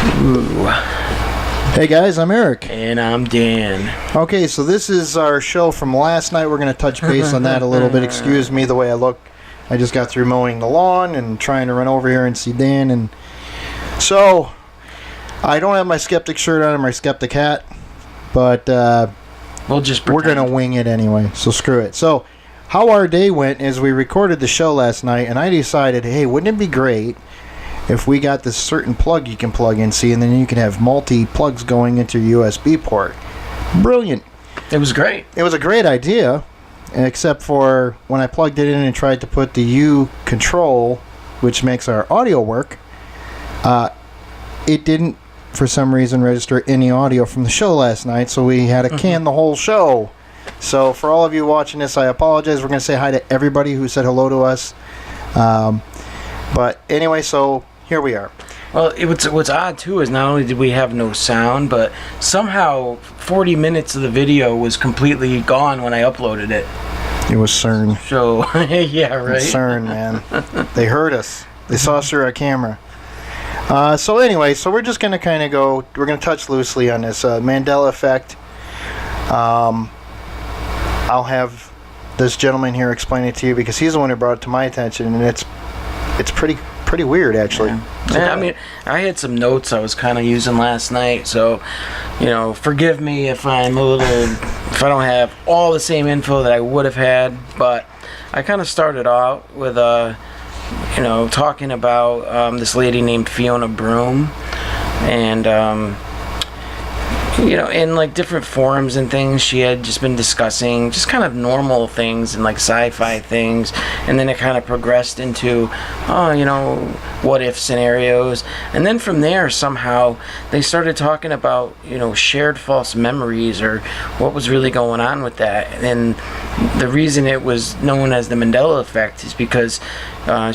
Ooh. Hey guys, I'm Eric. And I'm Dan. Okay, so this is our show from last night. We're going to touch base on that a little bit. Excuse me the way I look. I just got through mowing the lawn and trying to run over here and see Dan. And so, I don't have my skeptic shirt on or my skeptic hat, but We'll just we're going to wing it anyway, so screw it. So, how our day went is we recorded the show last night, and I decided, hey, wouldn't it be great if we got this certain plug you can plug in, see, and then you can have multi-plugs going into your USB port. Brilliant. It was great. It was a great idea, except for when I plugged it in and tried to put the U control, which makes our audio work, it didn't, for some reason, register any audio from the show last night, so we had to can the whole show. So for all of you watching this, I apologize. We're going to say hi to everybody who said hello to us. But anyway, so here we are. Well, what's odd, too, is not only did we have no sound, but somehow 40 minutes of the video was completely gone when I uploaded it. It was CERN. So, yeah, right? CERN, man. They heard us. They saw us through our camera. So anyway, so we're just going to kind of go, we're going to touch loosely on this Mandela Effect. I'll have this gentleman here explain it to you because he's the one who brought it to my attention, and it's pretty weird, actually. Yeah, I mean, I had some notes I was kind of using last night, so, forgive me if I don't have all the same info that I would have had, but I kind of started out with, talking about this lady named Fiona Broome, and, in like different forums and things, she had just been discussing just kind of normal things and like sci-fi things, and then it kind of progressed into, what if scenarios, and then from there somehow they started talking about shared false memories or what was really going on with that. And the reason it was known as the Mandela Effect is because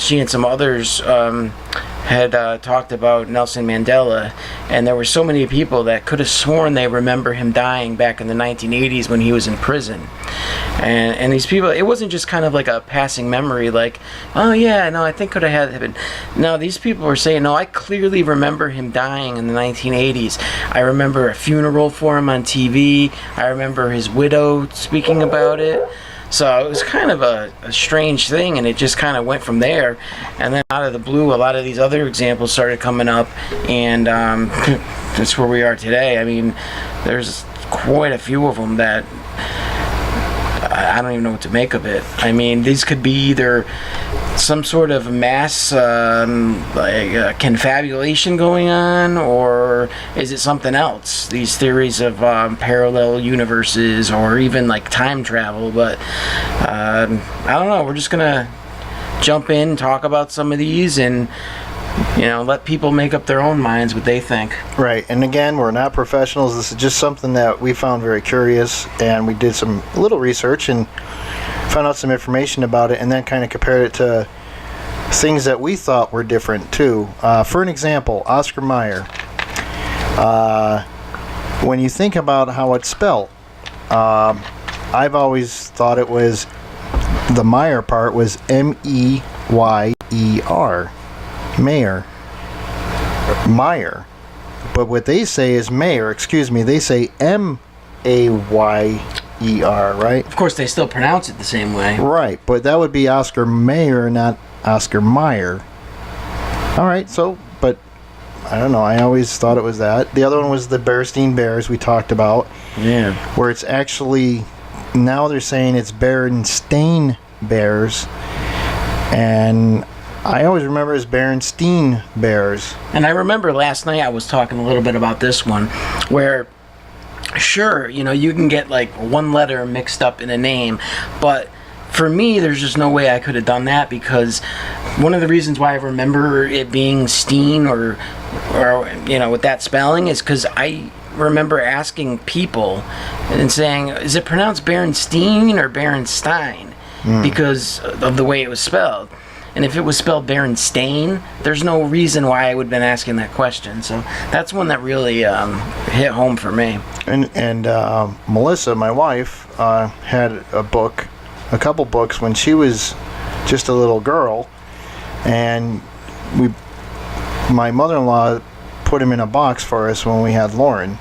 she and some others had talked about Nelson Mandela, and there were so many people that could have sworn they remember him dying back in the 1980s when he was in prison. And these people, it wasn't just kind of like a passing memory, like, oh yeah, no, I think could have happened. No, these people were saying, no, I clearly remember him dying in the 1980s. I remember a funeral for him on TV. I remember his widow speaking about it. So it was kind of a strange thing, and it just kind of went from there. And then out of the blue, a lot of these other examples started coming up, and that's where we are today. I mean, there's quite a few of them that I don't even know what to make of it. I mean, these could be either some sort of mass confabulation going on, or is it something else? These theories of parallel universes, or even like time travel. But I don't know. We're just gonna jump in, talk about some of these, and let people make up their own minds what they think. Right, and again, we're not professionals. This is just something that we found very curious, and we did some little research and found out some information about it, and then kind of compared it to things that we thought were different too. For an example, Oscar Mayer. When you think about how it's spelled, I've always thought it was, the Meyer part was Meyer. Meyer. But what they say is Mayer, they say Mayer, right? Of course, they still pronounce it the same way. Right, but that would be Oscar Mayer, not Oscar Meyer. Alright, but I don't know, I always thought it was that. The other one was the Berenstain Bears we talked about. Yeah. Where it's actually, now they're saying it's Berenstain Bears. And I always remember as Berenstain Bears. And I remember last night I was talking a little bit about this one, where, sure, you can get like one letter mixed up in a name, but for me, there's just no way I could have done that, because one of the reasons why I remember it being Steen or with that spelling is because I remember asking people and saying, is it pronounced Berenstain or Berenstein? Because of the way it was spelled. And if it was spelled Berenstain, there's no reason why I would have been asking that question. So that's one that really hit home for me. And Melissa, my wife, had a couple books when she was just a little girl, and my mother-in-law put them in a box for us when we had Lauren.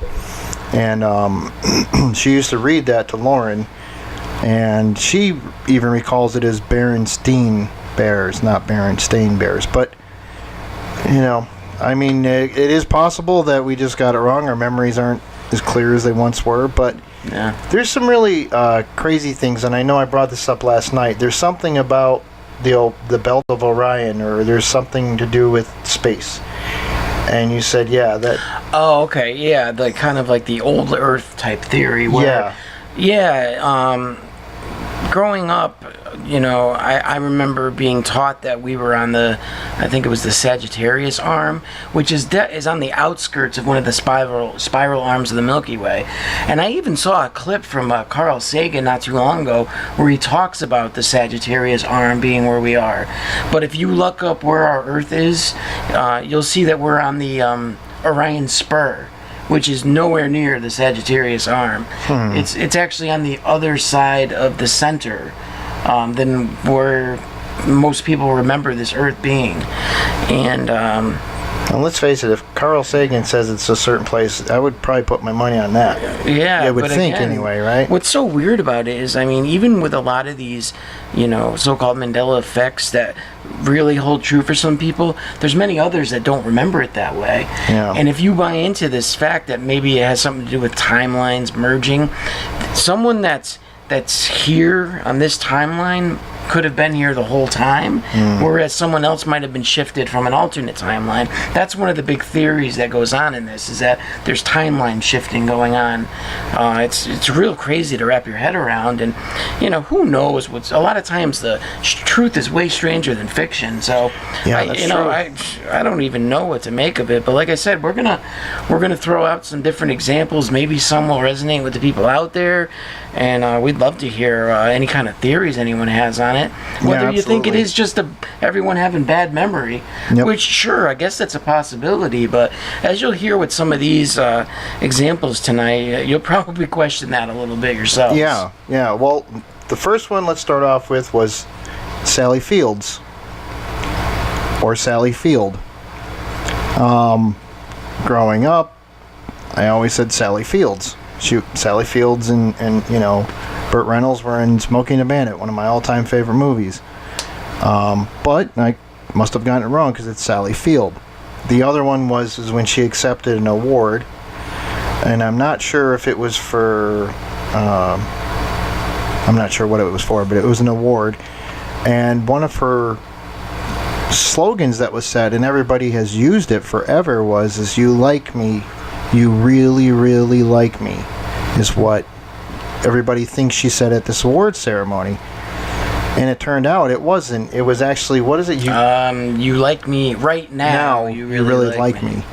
And she used to read that to Lauren, and she even recalls it as Berenstein Bears, not Berenstain Bears. But, you know, I mean, it is possible that we just got it wrong. Our memories aren't as clear as they once were, but Yeah. there's some really crazy things, and I know I brought this up last night. There's something about the belt of Orion, or there's something to do with space. And you said, yeah, that... Oh, okay, yeah, the kind of like the old Earth type theory where... Yeah, growing up, you know, I remember being taught that we were on I think it was the Sagittarius arm, which is on the outskirts of one of the spiral arms of the Milky Way. And I even saw a clip from Carl Sagan not too long ago where he talks about the Sagittarius arm being where we are. But if you look up where our Earth is, you'll see that we're on the Orion Spur, which is nowhere near the Sagittarius arm. It's actually on the other side of the center than where most people remember this Earth being. And well, let's face it, if Carl Sagan says it's a certain place, I would probably put my money on that. yeah, I would but think again, anyway, right? What's so weird about it is, I mean, even with a lot of these, you know, so-called Mandela effects that really hold true for some people, there's many others that don't remember it that way. Yeah. And if you buy into this fact that maybe it has something to do with timelines merging, someone that's here on this timeline could have been here the whole time, whereas someone else might have been shifted from an alternate timeline. That's one of the big theories that goes on in this, is that there's timeline shifting going on. It's real crazy to wrap your head around, and you know, who knows what's... A lot of times the truth is way stranger than fiction. So yeah, that's true. I don't even know what to make of it. But like I said, we're gonna throw out some different examples. Maybe some will resonate with the people out there, and we'd love to hear any kind of theories anyone has on it. Whether you think it is just everyone having bad memory, which sure, I guess that's a possibility, but as you'll hear with some of these examples tonight, you'll probably question that a little bit yourself. Yeah. Well, the first one, let's start off with, was Sally Fields, or Sally Field. Growing up, I always said Sally Fields. Shoot, Sally Fields and you know, Burt Reynolds were in Smokey and the Bandit, one of my all-time favorite movies. But I must have gotten it wrong because it's Sally Field. The other one was when she accepted an award, and I'm not sure if it was for... I'm not sure what it was for, but it was an award. And one of her slogans that was said, and everybody has used it forever, was, "You like me, you really, really like me," is what everybody thinks she said at this award ceremony. And it turned out it wasn't. It was actually, what is it? You like me right now. You really like me.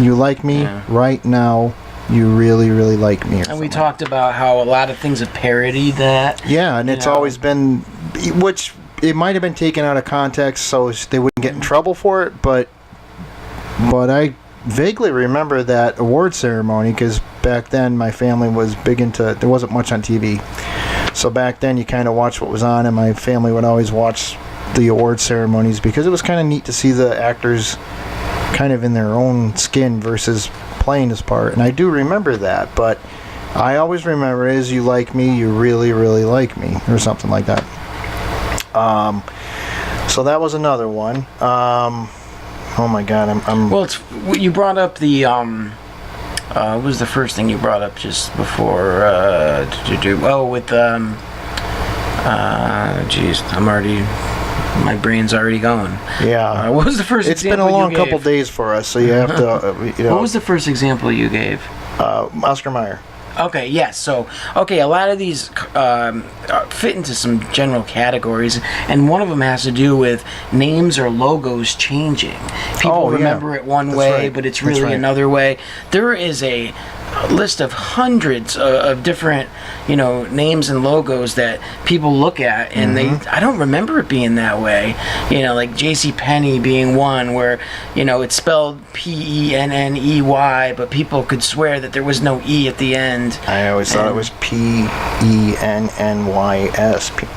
You like me right now. You really, really like me. And we talked about how a lot of things have parodied that. Yeah, and it's always been, which it might have been taken out of context so they wouldn't get in trouble for it, but I vaguely remember that award ceremony because back then my family was big into, there wasn't much on TV. So back then you kind of watched what was on, and my family would always watch the award ceremonies because it was kind of neat to see the actors kind of in their own skin versus playing this part. And I do remember that, but I always remember it as "You like me, you really, really like me," or something like that. So that was another one. Oh my God, I'm Well, you brought up the what was the first thing you brought up just before? I'm already, my brain's already going. Yeah. What was the first? It's been a long couple days for us, so you have to. You know, what was the first example you gave? Oscar Mayer. Okay, yes. So, a lot of these fit into some general categories, and one of them has to do with names or logos changing. People remember it one way, but it's really another way. There is a list of hundreds of different, names and logos that people look at, and I don't remember it being that way. Like J.C. Penney being one where, it's spelled P-E-N-N-E-Y, but people could swear that there was no E at the end. I always thought it was P-E-N-N-Y-S,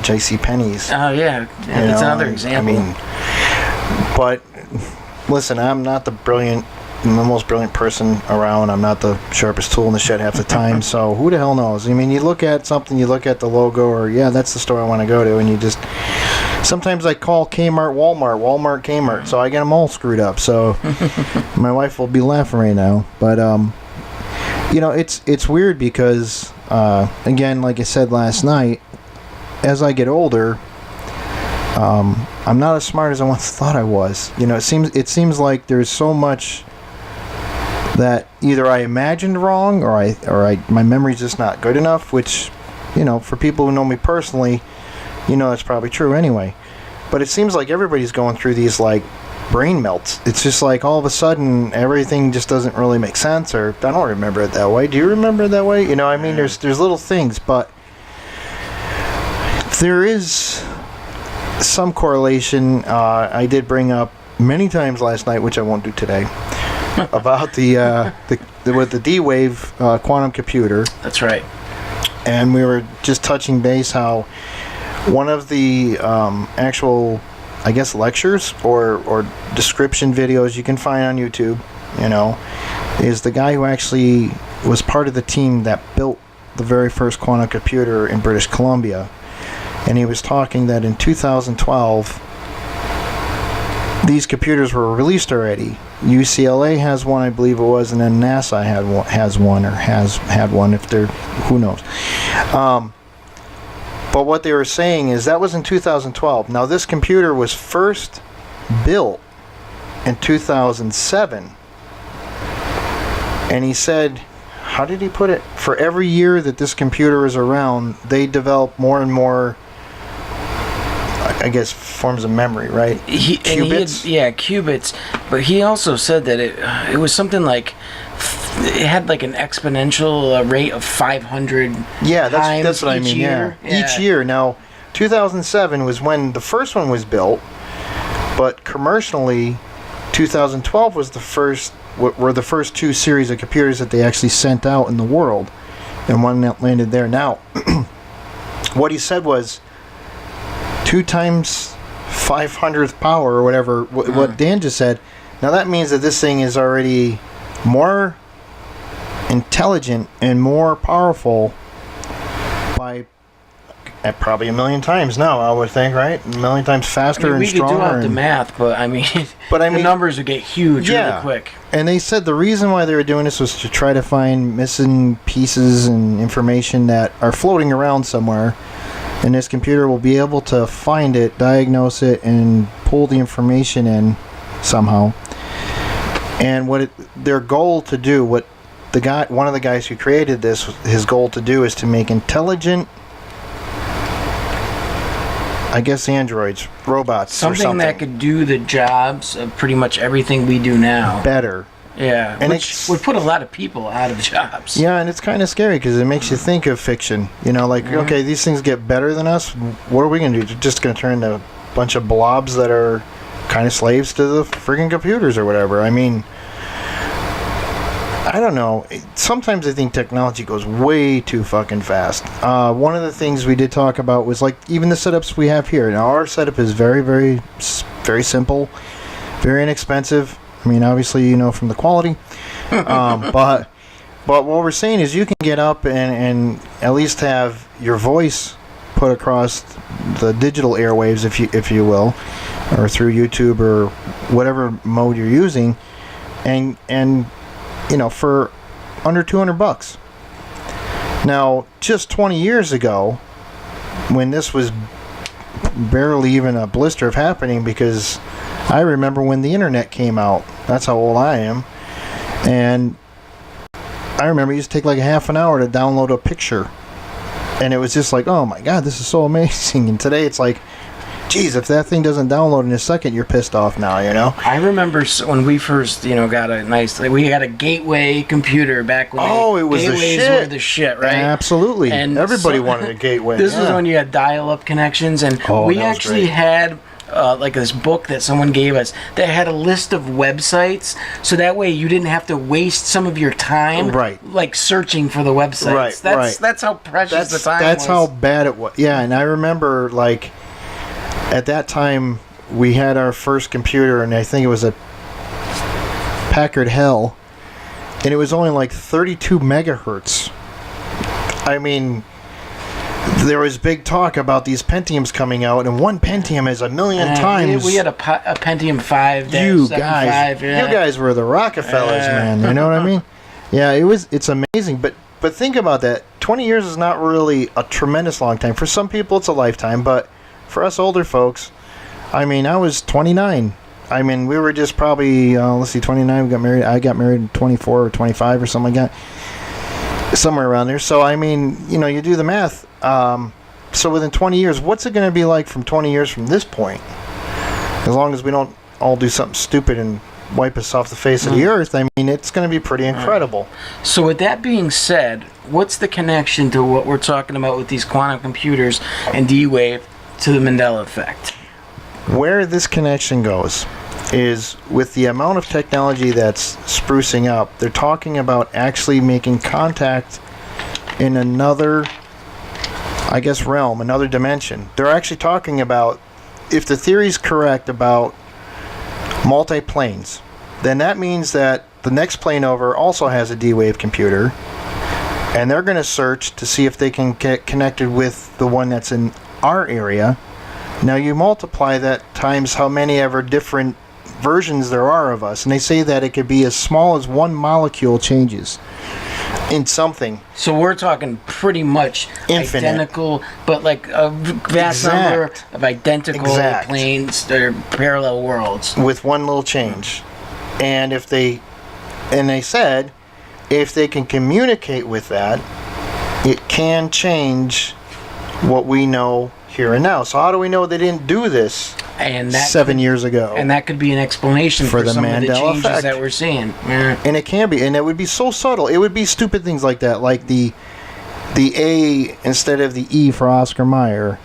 J.C. Penney's. Oh, yeah. That's another example. But listen, I'm not the brilliant the most brilliant person around. I'm not the sharpest tool in the shed half the time, so who the hell knows? I mean, you look at something, you look at the logo, or yeah, that's the store I want to go to, and you just... Sometimes I call Kmart Walmart, Walmart Kmart, so I get them all screwed up. So my wife will be laughing right now. But, you know, it's weird because, again, like I said last night, as I get older, I'm not as smart as I once thought I was. You know, it seems like there's so much that either I imagined wrong or my memory's just not good enough, which, you know, for people who know me personally, you know that's probably true anyway. But it seems like everybody's going through these, like, brain melts. It's just like all of a sudden everything just doesn't really make sense, or I don't remember it that way. Do you remember it that way? You know, I mean, there's little things, but there is some correlation. I did bring up many times last night, which I won't do today, about with the D-Wave quantum computer. That's right. And we were just touching base how one of the actual, I guess, lectures or description videos you can find on YouTube, you know, is the guy who actually was part of the team that built the very first quantum computer in British Columbia. And he was talking that in 2012, these computers were released already. UCLA has one, I believe it was, and then NASA has had one, if they're, who knows. But what they were saying is that was in 2012. Now, this computer was first built in 2007. And he said, how did he put it? For every year that this computer is around, they develop more and more, I guess, forms of memory, right? Qubits? Qubits. But he also said that it was something like... It had like an exponential rate of 500 that's what I mean. Year. Yeah, each year. Now, 2007 was when the first one was built, but commercially, 2012 was the first. Were the first two series of computers that they actually sent out in the world, and one that landed there. Now, what he said was 2 times 500th power or whatever. What Dan just said. Now that means that this thing is already more intelligent and more powerful by probably 1,000,000 times now, I would think, right? 1,000,000 times faster and stronger. We could do out the math, but I mean, the numbers would get huge really quick. And they said the reason why they were doing this was to try to find missing pieces and information that are floating around somewhere, and this computer will be able to find it, diagnose it, and pull the information in somehow. And their goal to do, one of the guys who created this, his goal to do is to make intelligent, I guess, androids, robots, or something that could do the jobs of pretty much everything we do now better. Yeah, and which would put a lot of people out of jobs. Yeah, and it's kind of scary because it makes you think of fiction. You know, like, okay, these things get better than us. What are we going to do? They're just going to turn into a bunch of blobs that are kind of slaves to the friggin' computers or whatever. I mean, I don't know. Sometimes I think technology goes way too fucking fast. One of the things we did talk about was, like, even the setups we have here. Now, our setup is very, very, very simple, very inexpensive. I mean, obviously, you know, from the quality. But what we're saying is you can get up and at least have your voice put across the digital airwaves, if you will, or through YouTube or whatever mode you're using, and you know, for under $200. Now, just 20 years ago, when this was barely even a blister of happening, because I remember when the internet came out. That's how old I am. And I remember it used to take like a half an hour to download a picture. And it was just like, oh my God, this is so amazing. And today it's like, geez, if that thing doesn't download in a second, you're pissed off now, you know? I remember when we first, got a nice, we had a gateway computer back when it was the shit. Gateways were the shit, right? Absolutely. And everybody wanted a gateway. This was when you had dial-up connections, and we actually had like this book that someone gave us that had a list of websites, so that way you didn't have to waste some of your time, like searching for the websites. That's how precious the time was. That's how bad it was. Yeah, and I remember, like, at that time we had our first computer, and I think it was a Packard Hell, and it was only like 32 megahertz. I mean, there was big talk about these Pentiums coming out, and one Pentium is a million times. We had a Pentium 5. You guys were the Rockefellers, man. You know what I mean? Yeah, it's amazing. But think about that. 20 years is not really a tremendous long time. For some people, it's a lifetime. But for us older folks, I mean, I was 29. I mean, we were just probably, 29. We got married. I got married at 24 or 25 or something like that. Somewhere around there. So, I mean, you do the math. So within 20 years, what's it going to be like from 20 years from this point? As long as we don't all do something stupid and wipe us off the face of the earth, I mean, it's going to be pretty incredible. So with that being said, what's the connection to what we're talking about with these quantum computers and D-Wave to the Mandela Effect? Where this connection goes is with the amount of technology that's sprucing up, they're talking about actually making contact in another, I guess, realm, another dimension. They're actually talking about, if the theory's correct about multi-planes, then that means that the next plane over also has a D-Wave computer, and they're going to search to see if they can get connected with the one that's in our area. Now you multiply that times how many ever different versions there are of us, and they say that it could be as small as one molecule changes in something. So we're talking pretty much infinite. Identical, but like a vast number of identical planes or parallel worlds with one little change. And they said if they can communicate with that, it can change what we know here and now. So how do we know they didn't do this 7 years ago? And that could be an explanation for some of the changes that we're seeing. Yeah. And it can be, and it would be so subtle. It would be stupid things like that, like the A instead of the E for Oscar Mayer.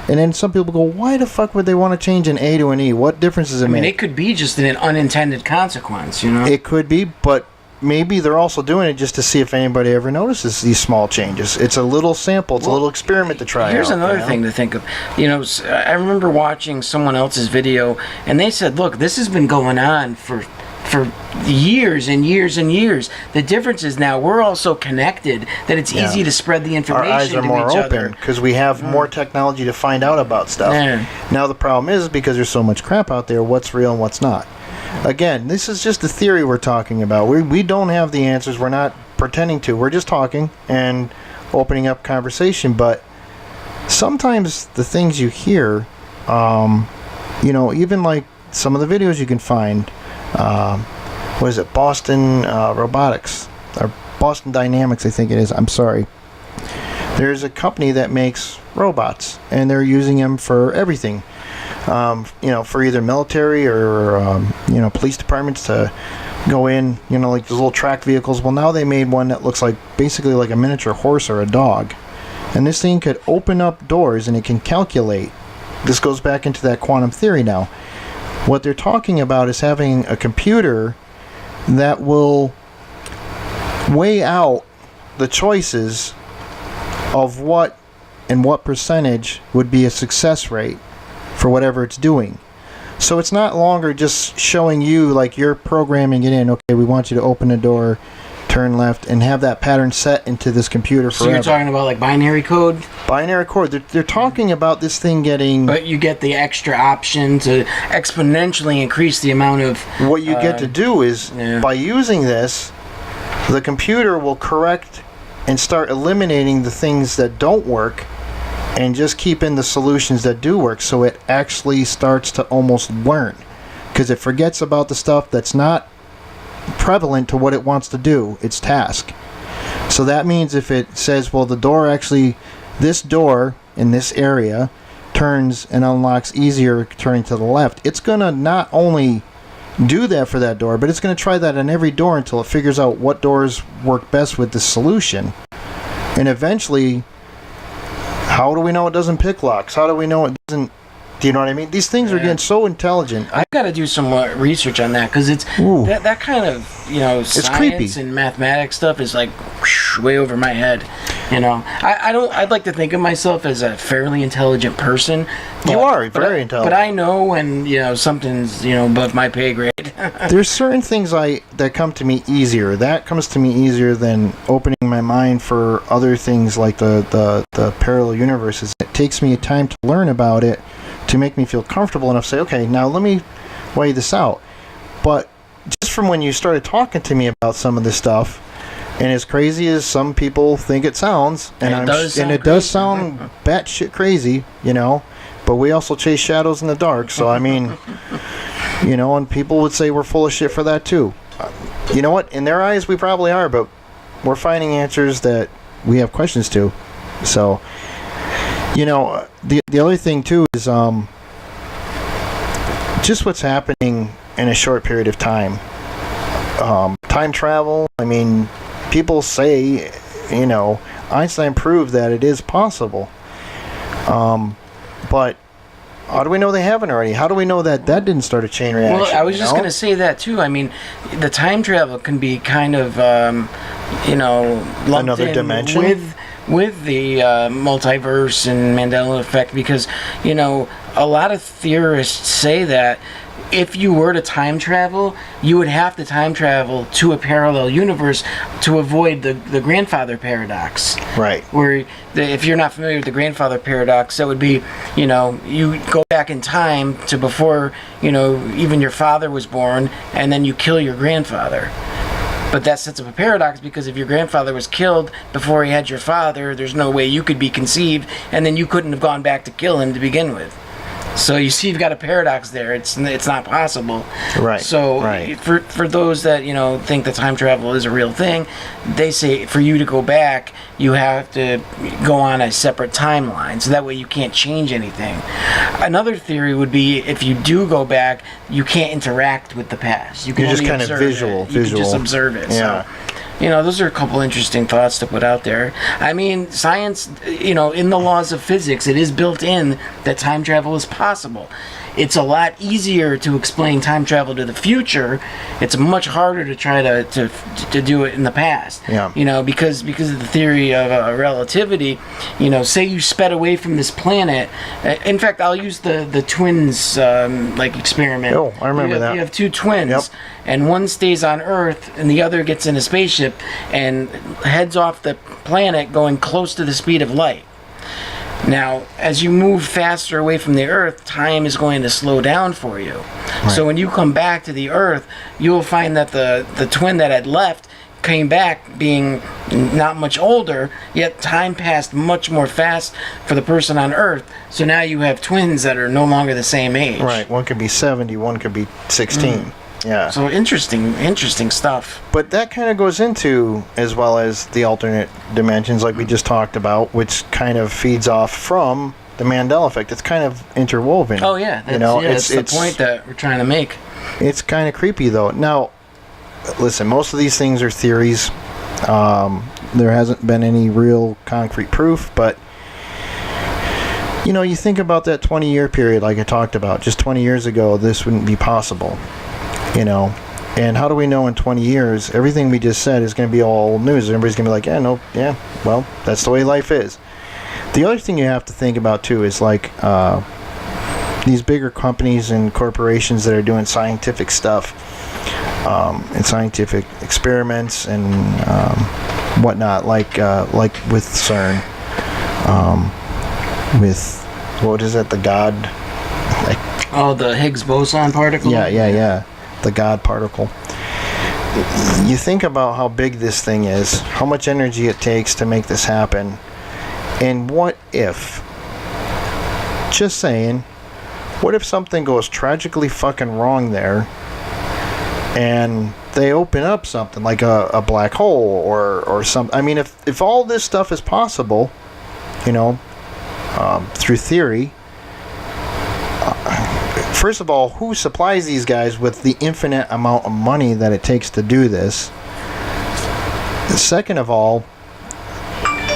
And then some people go, why the fuck would they want to change an A to an E? What difference does it make? I mean, it could be just an unintended consequence, It could be, but maybe they're also doing it just to see if anybody ever notices these small changes. It's a little sample. It's a little experiment to try Here's another thing to think of. I remember watching someone else's video, and they said, look, this has been going on for years and years and years. The difference is now we're all so connected that it's easy to spread the information. Our eyes are more open because we have more technology to find out about stuff. Yeah. Now the problem is, because there's so much crap out there, what's real and what's not. Again, this is just the theory we're talking about. We don't have the answers. We're not pretending to. We're just talking and opening up conversation. But sometimes the things you hear, even like some of the videos you can find, what is it, Boston Robotics, or Boston Dynamics, I think it is. I'm sorry. There's a company that makes robots, and they're using them for everything. For either military or, police departments to go in, like those little track vehicles. Well, now they made one that looks basically like a miniature horse or a dog. And this thing could open up doors, and it can calculate. This goes back into that quantum theory now. What they're talking about is having a computer that will weigh out the choices of what and what percentage would be a success rate for whatever it's doing. So it's not longer just showing you, like, you're programming it in. Okay, we want you to open a door, turn left, and have that pattern set into this computer forever. So you're talking about like binary code? Binary code. They're talking about this thing getting... But you get the extra option to exponentially increase the amount of... What you get to do is, by using this, the computer will correct and start eliminating the things that don't work and just keep in the solutions that do work, so it actually starts to almost learn, because it forgets about the stuff that's not prevalent to what it wants to do, its task. So that means if it says, well, this door in this area turns and unlocks easier turning to the left, it's going to not only do that for that door, but it's going to try that on every door until it figures out what doors work best with the solution. And eventually, how do we know it doesn't pick locks? How do we know it doesn't... Do you know what I mean? These things are getting so intelligent. I've got to do some more research on that, because it's that kind of it's science creepy. And mathematics stuff is like way over my head. I'd like to think of myself as a fairly intelligent person. You are very intelligent. But I know when something's above my pay grade. there's certain things that come to me easier. That comes to me easier than opening my mind for other things like the parallel universes. It takes me time to learn about it to make me feel comfortable enough to say, okay, now let me weigh this out. But just from when you started talking to me about some of this stuff, and as crazy as some people think it sounds, and it does sound batshit crazy, you know, but we also chase shadows in the dark. So I mean, you know, and people would say we're full of shit for that too. You know what? In their eyes, we probably are, but we're finding answers that we have questions to. So, you know, the other thing too is just what's happening in a short period of time. Time travel. I mean, people say, you know, Einstein proved that it is possible. But how do we know they haven't already? How do we know that didn't start a chain reaction? Well, I was just going to say that too. I mean, the time travel can be kind of, you know, lumped another in dimension with the multiverse and Mandela Effect, because, you know, a lot of theorists say that if you were to time travel, you would have to time travel to a parallel universe to avoid the grandfather paradox. Right. Where, if you're not familiar with the grandfather paradox, that would be, you know, you go back in time to before, you know, even your father was born, and then you kill your grandfather. But that sets up a paradox, because if your grandfather was killed before he had your father, there's no way you could be conceived, and then you couldn't have gone back to kill him to begin with. So you see, you've got a paradox there. It's not possible. Right. So right. For those that, you know, think that time travel is a real thing, they say for you to go back, you have to go on a separate timeline, so that way you can't change anything. Another theory would be, if you do go back, you can't interact with the past. You can You're only just kind of visual. You can just observe it. Yeah. So, you know, those are a couple interesting thoughts to put out there. I mean, science, you know, in the laws of physics, it is built in that time travel is possible. It's a lot easier to explain time travel to the future. It's much harder to try to do it in the past. Yeah. You know, because of the theory of relativity. You know, say you sped away from this planet. In fact, I'll use the twins like experiment. Oh, I remember that. You have two twins. Yep. And one stays on Earth, and the other gets in a spaceship and heads off the planet going close to the speed of light. Now, as you move faster away from the Earth, time is going to slow down for you. Right. So when you come back to the Earth, you will find that the twin that had left came back being not much older, yet time passed much more fast for the person on Earth. So now you have twins that are no longer the same age. Right. One could be 70, one could be 16. Yeah. So interesting stuff. But that kind of goes into, as well as the alternate dimensions like we just talked about, which kind of feeds off from the Mandela Effect. It's kind of interwoven. Oh yeah, that's the point that we're trying to make. It's kind of creepy though. Now, listen, most of these things are theories. There hasn't been any real concrete proof, but you know, you think about that 20-year period like I talked about. Just 20 years ago, this wouldn't be possible. You know, and how do we know in 20 years everything we just said is going to be all old news? Everybody's going to be like, well, that's the way life is. The other thing you have to think about too is like these bigger companies and corporations that are doing scientific stuff and scientific experiments and whatnot, like with CERN, with what is it, the God? The Higgs boson particle. Yeah. The God particle. You think about how big this thing is, how much energy it takes to make this happen, and what if, just saying, what if something goes tragically fucking wrong there, and they open up something like a black hole or something? I mean, if all this stuff is possible, you know, through theory. First of all, who supplies these guys with the infinite amount of money that it takes to do this? Second of all,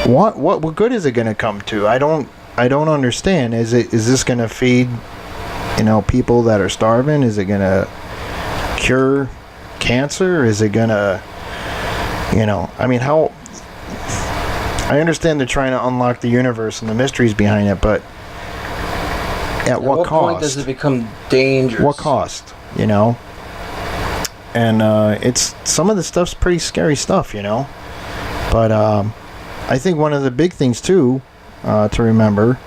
what good is it going to come to? I don't understand. Is this going to feed, you know, people that are starving? Is it going to cure cancer? Is it going to, you know, I mean, how? I understand they're trying to unlock the universe and the mysteries behind it, but at what cost? Point does it become dangerous? What cost? You know, and it's some of the stuff's pretty scary stuff, you know. But I think one of the big things too to remember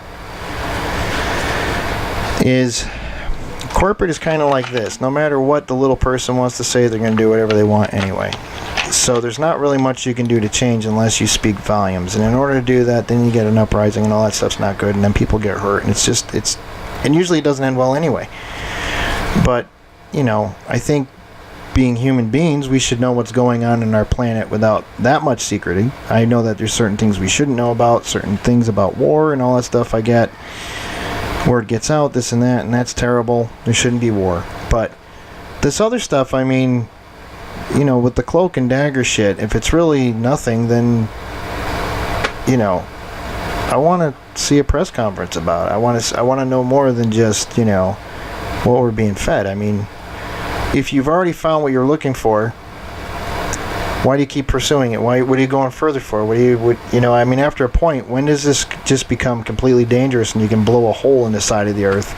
is corporate is kind of like this. No matter what the little person wants to say, they're going to do whatever they want anyway. So there's not really much you can do to change unless you speak volumes. And in order to do that, then you get an uprising, and all that stuff's not good, and then people get hurt, and and usually it doesn't end well anyway. But, you know, I think being human beings, we should know what's going on in our planet without that much secreting. I know that there's certain things we shouldn't know about, certain things about war and all that stuff. I get word gets out, this and that, and that's terrible. There shouldn't be war. But this other stuff, I mean, you know, with the cloak and dagger shit, if it's really nothing, then, you know, I want to see a press conference about it. I want to know more than just, you know, what we're being fed. I mean, if you've already found what you're looking for, why do you keep pursuing it? What are you going further for? You know, I mean, after a point, when does this just become completely dangerous and you can blow a hole in the side of the earth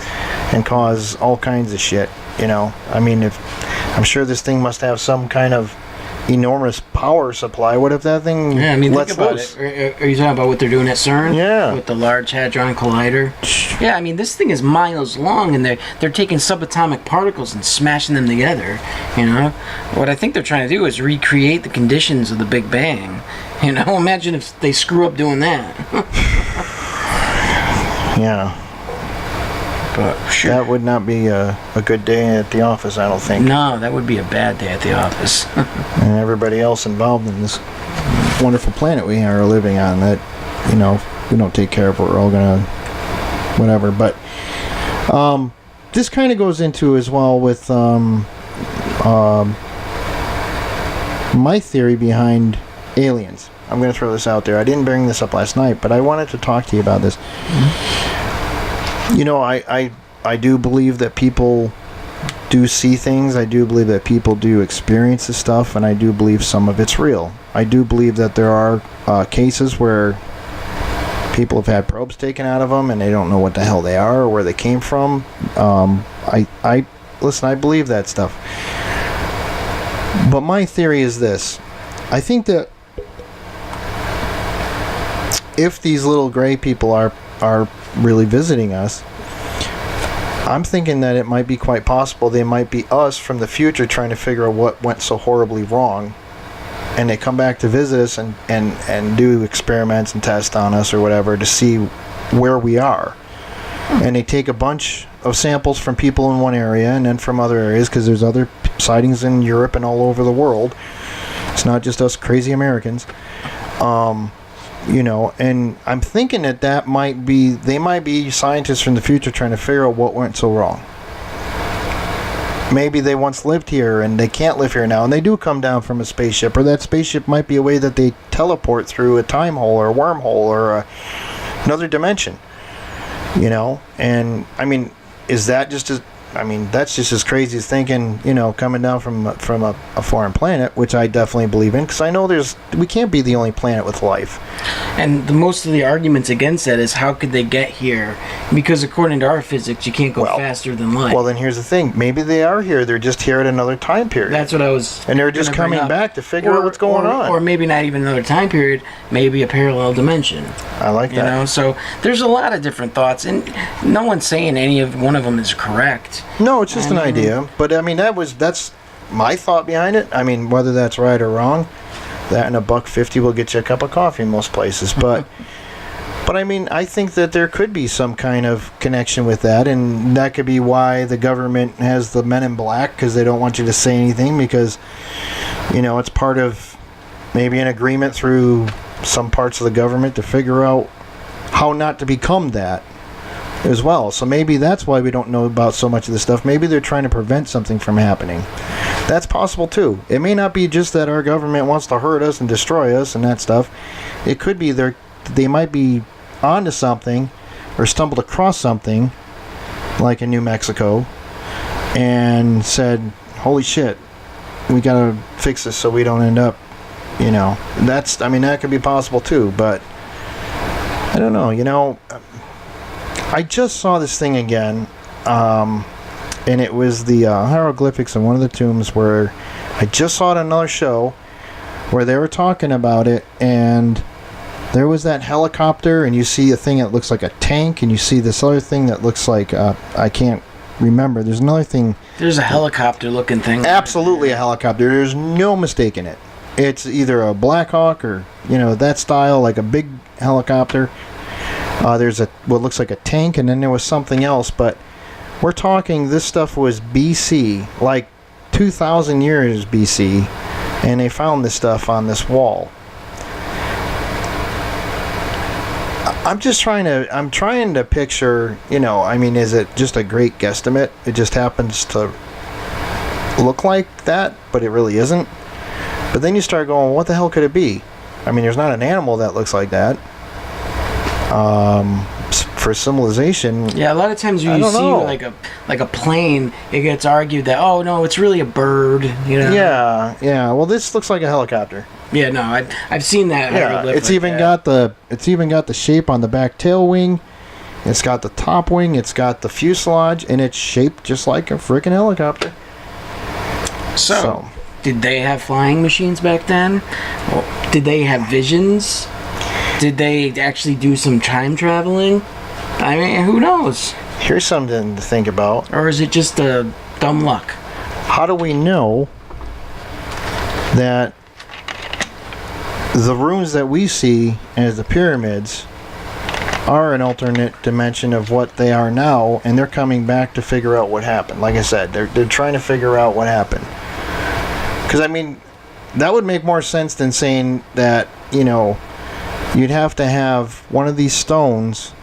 and cause all kinds of shit, you know? I mean, I'm sure this thing must have some kind of enormous power supply. What if that thing lets loose? Are you talking about what they're doing at CERN? Yeah. With the Large Hadron Collider? Yeah, I mean, this thing is miles long, and they're taking subatomic particles and smashing them together, you know? What I think they're trying to do is recreate the conditions of the Big Bang. You know, imagine if they screw up doing that. Yeah. But sure. That would not be a good day at the office, I don't think. No, that would be a bad day at the office. And everybody else involved in this wonderful planet we are living on, that, you know, if we don't take care of it, we're all gonna whatever. But this kind of goes into as well with my theory behind aliens. I'm going to throw this out there. I didn't bring this up last night, but I wanted to talk to you about this. You know, I do believe that people do see things. I do believe that people do experience this stuff, and I do believe some of it's real. I do believe that there are cases where people have had probes taken out of them and they don't know what the hell they are or where they came from. I believe that stuff. But my theory is this. I think that if these little gray people are really visiting us, I'm thinking that it might be quite possible they might be us from the future trying to figure out what went so horribly wrong, and they come back to visit us and do experiments and tests on us or whatever to see where we are. And they take a bunch of samples from people in one area and then from other areas, because there's other sightings in Europe and all over the world. It's not just us crazy Americans. You know, and I'm thinking that they might be scientists from the future trying to figure out what went so wrong. Maybe they once lived here and they can't live here now, and they do come down from a spaceship, or that spaceship might be a way that they teleport through a time hole or a wormhole or another dimension. You know, and I mean, is that just as... I mean, that's just as crazy as thinking, you know, coming down from a foreign planet, which I definitely believe in, because I know we can't be the only planet with life. And most of the arguments against that is, how could they get here? Because according to our physics, you can't go faster than light. Well, then here's the thing. Maybe they are here. They're just here at another time period. That's what I was... And they're just coming back to figure out what's going on. Or maybe not even another time period. Maybe a parallel dimension. I like that. You know, so there's a lot of different thoughts, and no one's saying any of one of them is correct. No, it's just an idea. But I mean, that's my thought behind it. I mean, whether that's right or wrong, that and $1.50 will get you a cup of coffee in most places. But but I mean, I think that there could be some kind of connection with that, and that could be why the government has the men in black, because they don't want you to say anything, because, you know, it's part of maybe an agreement through some parts of the government to figure out how not to become that as well. So maybe that's why we don't know about so much of this stuff. Maybe they're trying to prevent something from happening. That's possible too. It may not be just that our government wants to hurt us and destroy us and that stuff. It could be they might be onto something or stumbled across something like in New Mexico and said, holy shit, we gotta fix this so we don't end up, you know. That could be possible too, but I don't know, you know. I just saw this thing again, and and it was the hieroglyphics in one of the tombs where I just saw it on another show where they were talking about it, and there was that helicopter, and you see a thing that looks like a tank, and you see this other thing that looks like I can't remember. There's another thing. There's a helicopter-looking thing. Absolutely a helicopter. There's no mistake in it. It's either a Black Hawk or that style, like a big helicopter. There's what looks like a tank, and then there was something else. But we're talking this stuff was BC, like 2,000 years BC, and they found this stuff on this wall. I'm trying to picture, is it just a great guesstimate? It just happens to look like that, but it really isn't. But then you start going, what the hell could it be? There's not an animal that looks like that. For civilization. Yeah, a lot of times when you see like a plane, it gets argued that, oh no, it's really a bird, Yeah. Well, this looks like a helicopter. Yeah, no, I've seen that. Yeah, it's even got the shape on the back tail wing. It's got the top wing. It's got the fuselage, and it's shaped just like a freaking helicopter. So, did they have flying machines back then? Did they have visions? Did they actually do some time traveling? Who knows? Here's something to think about. Or is it just dumb luck? How do we know that the rooms that we see as the pyramids are an alternate dimension of what they are now, and they're coming back to figure out what happened? Like I said, they're trying to figure out what happened. Because, that would make more sense than saying that, you'd have to have one of these stones.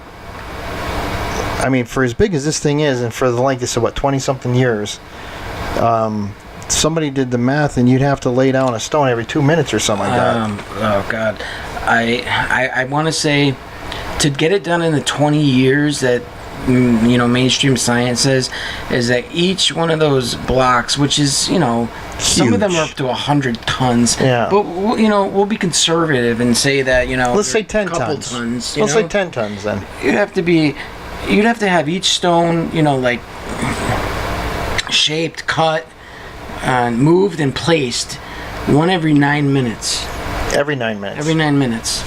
For as big as this thing is, and for the length of 20-something years, somebody did the math, and you'd have to lay down a stone every 2 minutes or something like that. Oh God, I want to say, to get it done in the 20 years that mainstream science says, is that each one of those blocks, which is some of them are up to 100 tons. Yeah. But we'll be conservative and say that let's say 10 tons. Let's say 10 tons then. You'd have to have each stone shaped, cut, moved, and placed one every 9 minutes. Every 9 minutes. Every 9 minutes.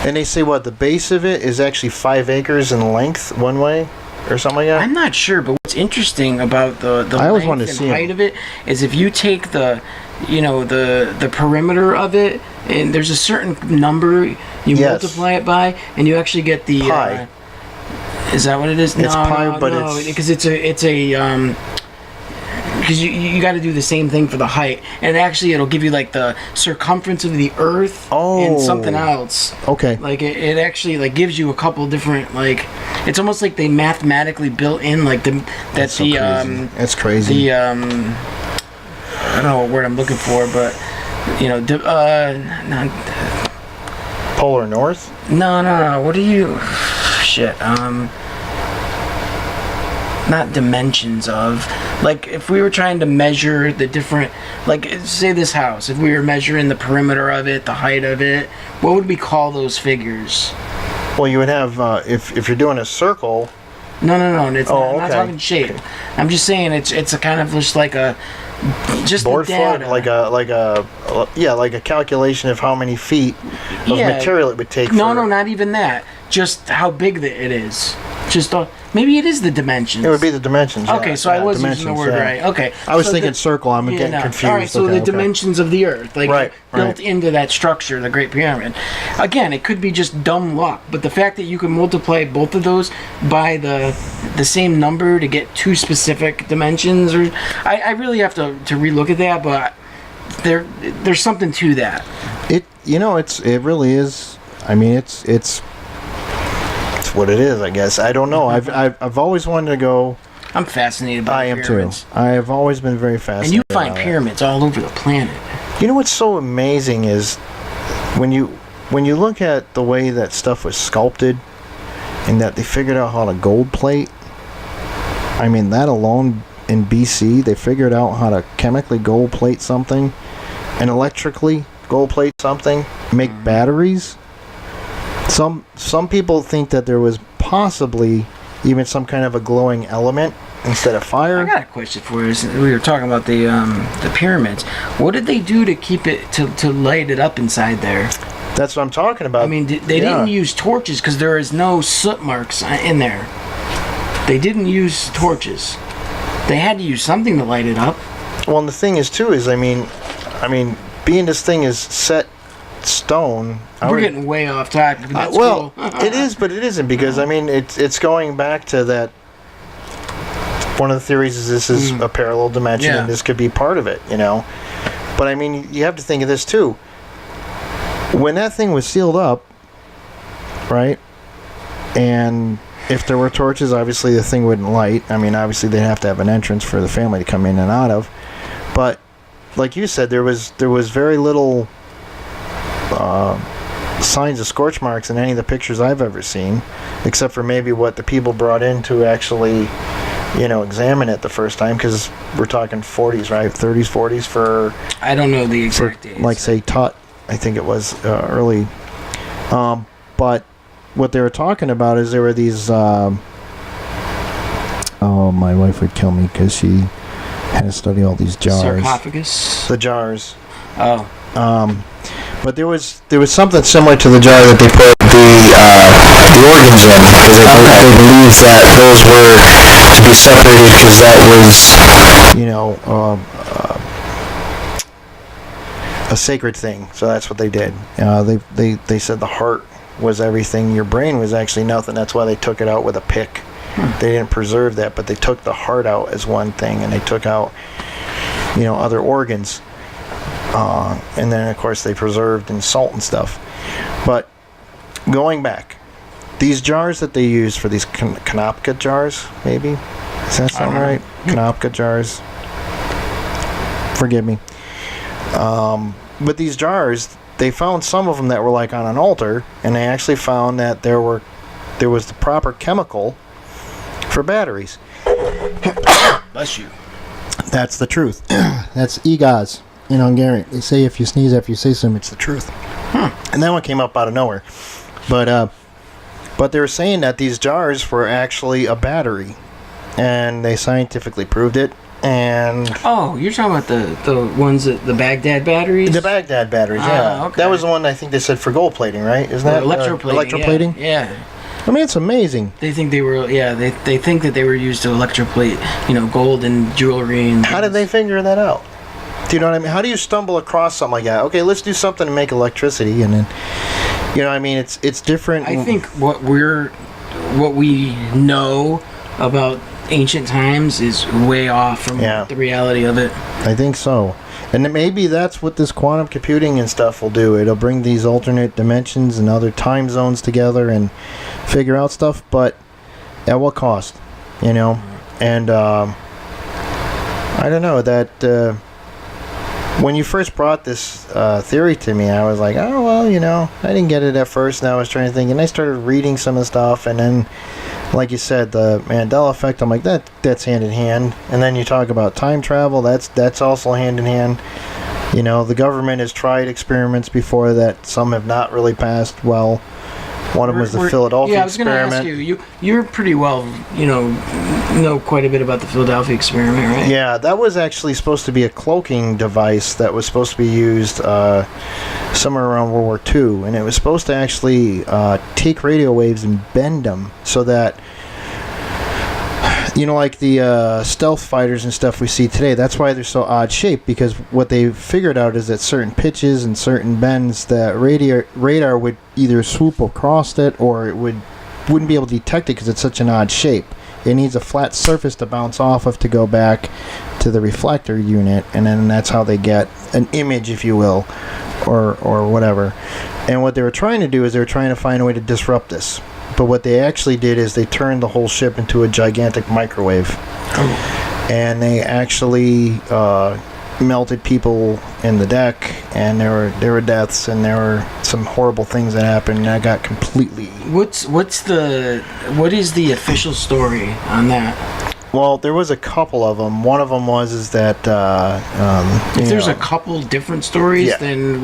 And they say the base of it is actually 5 acres in length one way, or something like that? I'm not sure, but what's interesting about the length and height of it is if you take the perimeter of it, and there's a certain number you multiply it by, and you actually get the pi. Is that what it is? It's pi, but it's because it's a because you got to do the same thing for the height, and actually it'll give you the circumference of the Earth and something else. Okay. It actually gives you a couple different it's almost like they mathematically built in That's crazy. I don't know what word I'm looking for, but Polar North? No. What do you? Shit. Not dimensions of. If we were trying to measure the different, say this house, if we were measuring the perimeter of it, the height of it, what would we call those figures? Well, you would have, if you're doing a circle. No. I'm okay. not talking shape. Okay. I'm just saying it's a kind of just just board the data. Foot, like a calculation of how many feet of material it would take. No, not even that. Just how big it is. Just maybe it is the dimensions. It would be the dimensions. Okay, so I was using the word right. Okay, I was thinking circle. I'm getting confused. All right, so the dimensions of the Earth, built into that structure, the Great Pyramid. Again, it could be just dumb luck, but the fact that you can multiply both of those by the same number to get two specific dimensions, or I really have to relook at that, but there's something to that. It really is. It's what it is, I guess. I don't know. I've always wanted to go. I'm fascinated by pyramids. I am too. I have always been very fascinated. And you find pyramids all over the planet. You know what's so amazing is when you look at the way that stuff was sculpted, and that they figured out how to gold plate. That alone in BC, they figured out how to chemically gold plate something, and electrically gold plate something, make batteries. Some people think that there was possibly even some kind of a glowing element instead of I fire. got a question for you. We were talking about the pyramids. What did they do to keep it to light it up inside there? That's what I'm talking about. I mean, they didn't use torches because there is no soot marks in there. They didn't use torches. They had to use something to light it up. Well, and the thing is too is I mean, being this thing is set stone. We're getting way off topic. That's well, cool. it is, but it isn't because I mean it's going back to that. One of the theories is this is a parallel dimension and this could be part of it, you know. But I mean, you have to think of this too. When that thing was sealed up, right? And if there were torches, obviously the thing wouldn't light. I mean, obviously they'd have to have an entrance for the family to come in and out of. But like you said, there was very little signs of scorch marks in any of the pictures I've ever seen, except for maybe what the people brought in to actually, you know, examine it the first time, because we're talking 40s, right? 30s, 40s for... I don't know the exact dates. Like, say, Tut, I think it was early. But what they were talking about is there were these... oh, my wife would kill me because she had to study all these jars. Sarcophagus? The jars. Oh. But there was something similar to the jar that they put the organs in, because they believed that those were to be separated because that was, you know, a sacred thing. So that's what they did. They said the heart was everything. Your brain was actually nothing. That's why they took it out with a pick. They didn't preserve that, but they took the heart out as one thing, and they took out, you know, other organs. And then, of course, they preserved in salt and stuff. But going back, these jars that they use for these Kanopka jars, maybe? Does that sound right? Kanopka jars. Forgive me. But these jars, they found some of them that were like on an altar, and they actually found that there was the proper chemical for batteries. Bless you. That's the truth. That's EGOS. In Hungarian, they say if you sneeze after you say something, it's the truth. And that one came up out of nowhere. But they were saying that these jars were actually a battery, and they scientifically proved it. And oh, you're talking about the ones that the Baghdad batteries? The Baghdad batteries, yeah. Okay. That was the one I think they said for gold plating, right? Isn't that electroplating? Electroplating? Yeah. I mean, it's amazing. They think they were, they think that they were used to electroplate, you know, gold and jewelry and. How did they figure that out? Do you know what I mean? How do you stumble across something like that? Okay, let's do something to make electricity, and then, you know, I mean, it's different. I think what we know about ancient times is way off from the reality of it. I think so, and then maybe that's what this quantum computing and stuff will do. It'll bring these alternate dimensions and other time zones together and figure out stuff, but at what cost? You know, and I don't know that. When you first brought this theory to me, I was like, oh, well, you know, I didn't get it at first, and I was trying to think, and I started reading some of the stuff, and then, like you said, the Mandela Effect, I'm like, that's hand in hand. And then you talk about time travel, that's also hand in hand. You know, the government has tried experiments before that some have not really passed well. One of them was the Philadelphia experiment. Yeah, I was going to ask you. You're pretty well, you know quite a bit about the Philadelphia experiment, right? Yeah, that was actually supposed to be a cloaking device that was supposed to be used somewhere around World War II, and it was supposed to actually take radio waves and bend them so that, you know, like the stealth fighters and stuff we see today, that's why they're so odd shaped, because what they figured out is that certain pitches and certain bends, that radar would either swoop across it or it wouldn't be able to detect it because it's such an odd shape. It needs a flat surface to bounce off of to go back to the reflector unit, and then that's how they get an image, if you will, or whatever. And what they were trying to do is they were trying to find a way to disrupt this. But what they actually did is they turned the whole ship into a gigantic microwave. Oh. And they actually melted people in the deck, and there were deaths, and there were some horrible things that happened, and I got completely... Well, there was a couple of them. One of them is that... if there's a couple different stories, then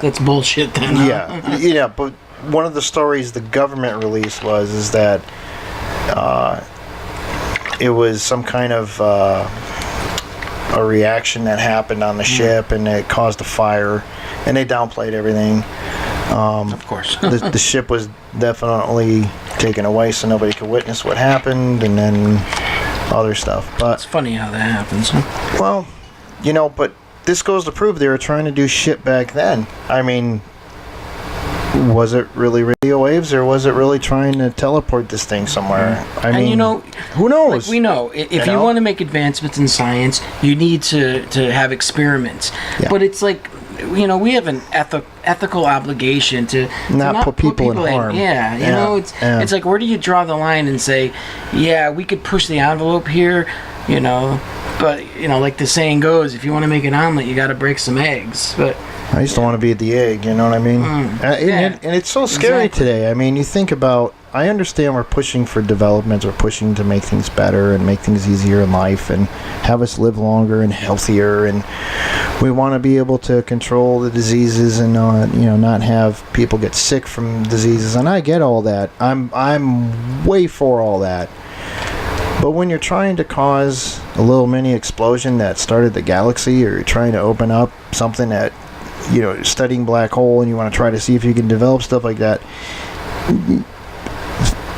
that's bullshit then. Yeah, yeah, but one of the stories the government released is that it was some kind of a reaction that happened on the ship, and it caused a fire, and they downplayed everything. Of course. The ship was definitely taken away so nobody could witness what happened, and then other stuff. But it's funny how that happens. Huh? well, you know, but this goes to prove they were trying to do shit back then. I mean, was it really radio waves, or was it really trying to teleport this thing somewhere? I mean, and you know, who knows? Like we know, if you want to make advancements in science, you need to have experiments. Yeah. But it's like, you know, we have an ethical obligation to not put people in harm. Yeah, you know, it's like, where do you draw the line and say, yeah, we could push the envelope here, you know, but, you know, like the saying goes, if you want to make an omelet, you got to break some eggs. But I used to want to be at the egg, you know what I mean? And it's so scary today. I mean, you think about, I understand we're pushing for development, we're pushing to make things better and make things easier in life and have us live longer and healthier, and we want to be able to control the diseases and not have people get sick from diseases, and I get all that. I'm way for all that. But when you're trying to cause a little mini explosion that started the galaxy, or you're trying to open up something that, you know, studying black hole, and you want to try to see if you can develop stuff like that,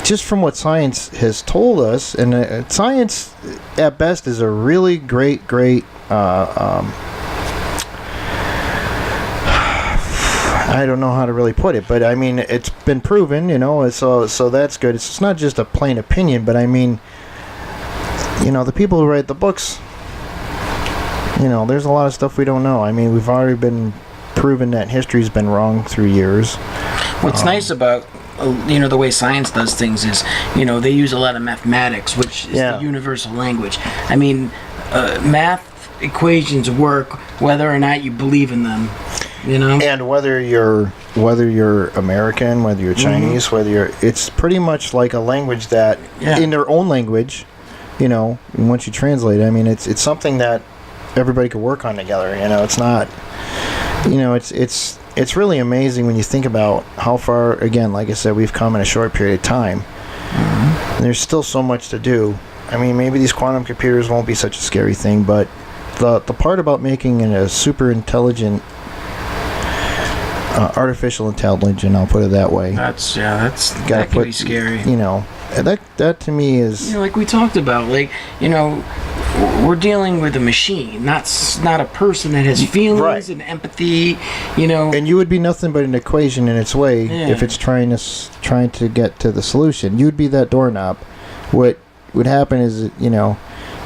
just from what science has told us, and science at best is a really great I don't know how to really put it, but I mean, it's been proven, you know, so that's good. It's not just a plain opinion, but I mean, you know, the people who write the books, you know, there's a lot of stuff we don't know. I mean, we've already been proven that history's been wrong through years. What's nice about, you know, the way science does things is, you know, they use a lot of mathematics, which is the universal language. I mean, math equations work whether or not you believe in them, you know? And whether you're American, whether you're Chinese, it's pretty much like a language that, in their own language, you know, and once you translate it, I mean, it's something that everybody could work on together, you know. It's not, you know, it's really amazing when you think about how far, again, like I said, we've come in a short period of time. And there's still so much to do. I mean, maybe these quantum computers won't be such a scary thing, but the part about making it a super intelligent, artificial intelligence, I'll put it that way. That can be scary. You know, that to me is, you know, like we talked about, like, you know, we're dealing with a machine, not a person that has feelings and empathy, you know. And you would be nothing but an equation in its way if it's trying to get to the solution. You'd be that doorknob. What would happen is, you know,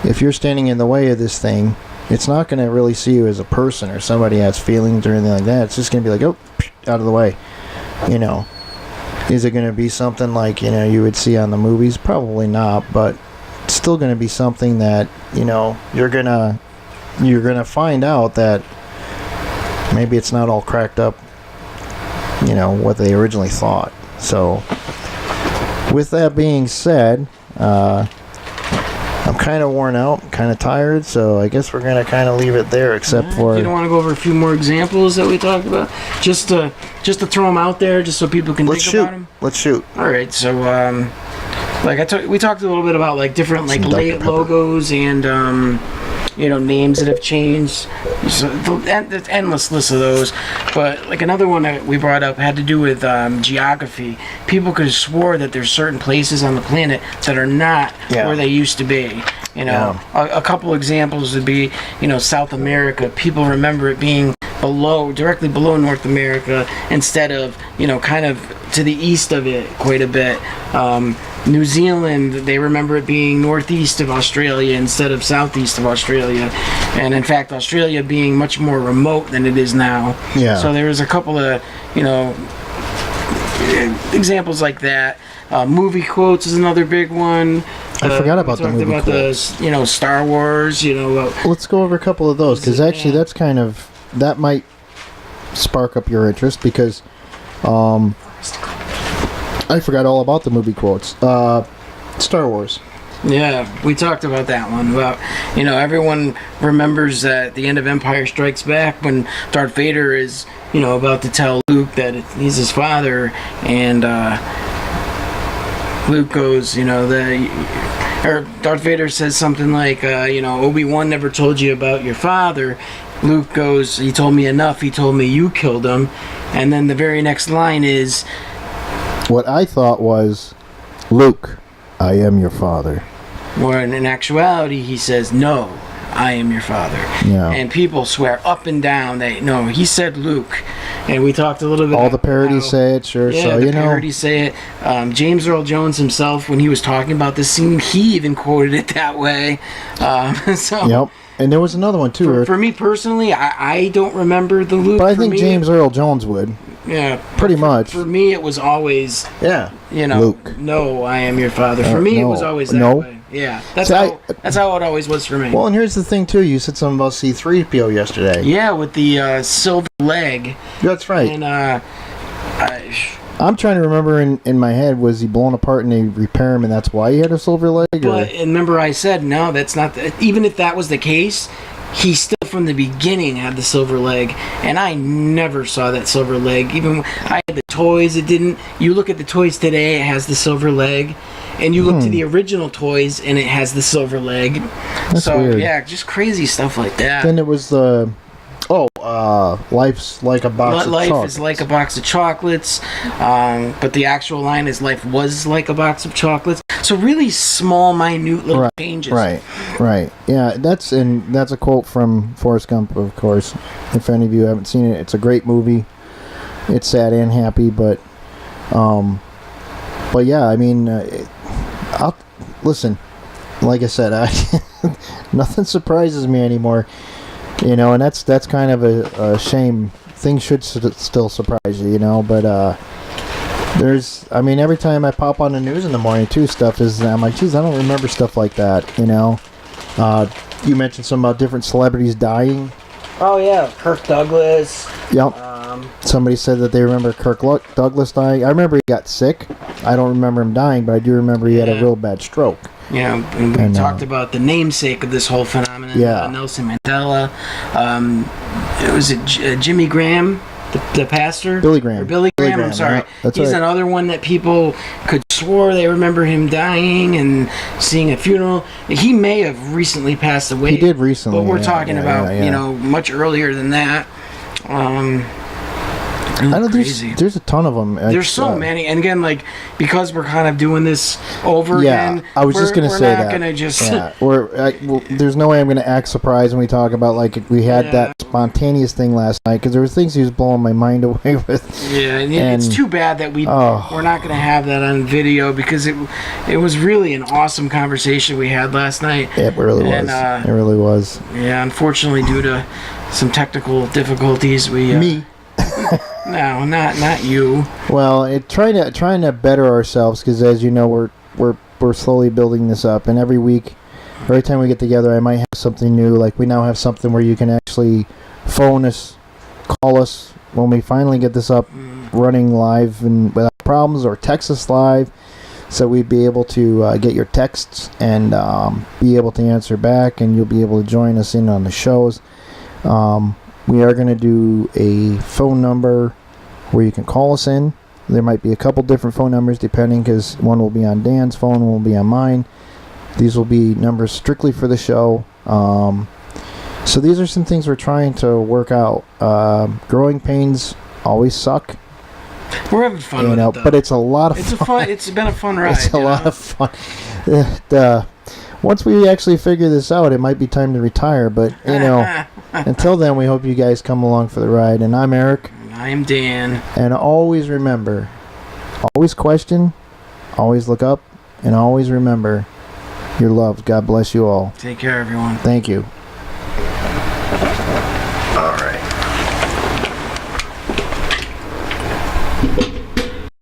if you're standing in the way of this thing, it's not going to really see you as a person or somebody that has feelings or anything like that. It's just going to be like, oh, out of the way, you know. Is it going to be something like, you know, you would see on the movies? Probably not, but it's still going to be something that, you know, you're gonna find out that maybe it's not all cracked up, you know, what they originally thought. So, with that being said, I'm kind of worn out, kind of tired, so I guess we're going to kind of leave it there, except for... You don't want to go over a few more examples that we talked about? Just to throw them out there, just so people can think about them? Let's shoot. All right, so, like we talked a little bit about, like, different, like, late logos and, you know, names that have changed. So, the endless list of those. But, like, another one that we brought up had to do with geography. People could have swore that there's certain places on the planet that are not where they used to be. You know, a couple examples would be, you know, South America. People remember it being directly below North America, instead of, you know, kind of to the east of it quite a bit. New Zealand, they remember it being northeast of Australia instead of southeast of Australia, and in fact Australia being much more remote than it is now. So there was a couple of, you know, examples like that. Movie quotes is another big one. I forgot about the movie quotes. You know, Star Wars, you know. Let's go over a couple of those, because actually that's kind of, that might spark up your interest, because I forgot all about the movie quotes. Star Wars. Yeah, we talked about that one. About, you know, everyone remembers at the end of Empire Strikes Back when Darth Vader is, you know, about to tell Luke that he's his father, and Luke goes, you know, or Darth Vader says something like, Obi-Wan never told you about your father. Luke goes, he told me enough. He told me you killed him. And then the very next line is, what I thought was, Luke, I am your father. Or in actuality, he says, no, I am your father. Yeah. And people swear up and down that, no, he said Luke. And we talked a little bit all about the parodies say it, sure. Yeah, so, the parodies say it. James Earl Jones himself, when he was talking about this scene, he even quoted it that way. Yep. And there was another one, too. For me personally, I don't remember the Luke. But I think James Earl Jones would. Yeah. Pretty much. For me, it was always, Luke. No, I am your father. For me, it was always that way. Yeah. That's how it always was for me. Well, and here's the thing, too. You said something about C-3PO yesterday. Yeah, with the silver leg. That's right. And I'm trying to remember in my head, was he blown apart and they repair him and that's why he had a silver leg? But remember I said, no, that's not... even if that was the case, he still from the beginning had the silver leg. And I never saw that silver leg. Even I had the toys, it didn't... You look at the toys today, it has the silver leg. And you look to the original toys and it has the silver leg. That's weird. Yeah, just crazy stuff like that. Then it was the... life's like a box of chocolates. Life is like a box of chocolates, but the actual line is life was like a box of chocolates. So really small, minute little changes. Right. Yeah, that's a quote from Forrest Gump, of course. If any of you haven't seen it, it's a great movie. It's sad and happy, but yeah, I mean, listen. Like I said, nothing surprises me anymore. And that's kind of a shame. Things should still surprise you, but every time I pop on the news in the morning too, I'm like, geez, I don't remember stuff like that, You mentioned something about different celebrities dying. Oh yeah, Kirk Douglas. Yep. Somebody said that they remember Kirk Douglas dying. I remember he got sick. I don't remember him dying, but I do remember he had a real bad stroke. Yeah, and we talked about the namesake of this whole phenomenon, Nelson Mandela. It was Jimmy Graham, the pastor? Billy Graham. Or Billy Graham, I'm sorry. Yeah, He's another one that people could swore they remember him dying and seeing a funeral. He may have recently passed away. He did recently. But we're talking about, much earlier than that. Crazy. There's a ton of them. There's so many, and again, because we're kind of doing this over again. I was just gonna say that. We're not gonna just. There's no way I'm gonna act surprised when we talk about we had that spontaneous thing last night, because there were things he was blowing my mind away with. Yeah, and it's too bad that we're not gonna have that on video, because it was really an awesome conversation we had last night. It really was. It really was. Yeah, unfortunately, due to some technical difficulties, me. No, not you. Well, trying to better ourselves, because as you know, we're slowly building this up, and every time we get together, I might have something new. Like we now have something where you can actually phone us, call us when we finally get this up running live and without problems, or text us live, so we'd be able to get your texts and be able to answer back, and you'll be able to join us in on the shows. We are going to do a phone number where you can call us in. There might be a couple different phone numbers depending, because one will be on Dan's phone, one will be on mine. These will be numbers strictly for the show. So these are some things we're trying to work out. Growing pains always suck. We're having fun with it, though. But it's a lot of fun. It's been a fun ride. It's a lot of fun. Once we actually figure this out, it might be time to retire, but until then, we hope you guys come along for the ride. And I'm Eric. And I'm Dan. And always remember, always question, always look up, and always remember, you're loved. God bless you all. Take care, everyone. Thank you.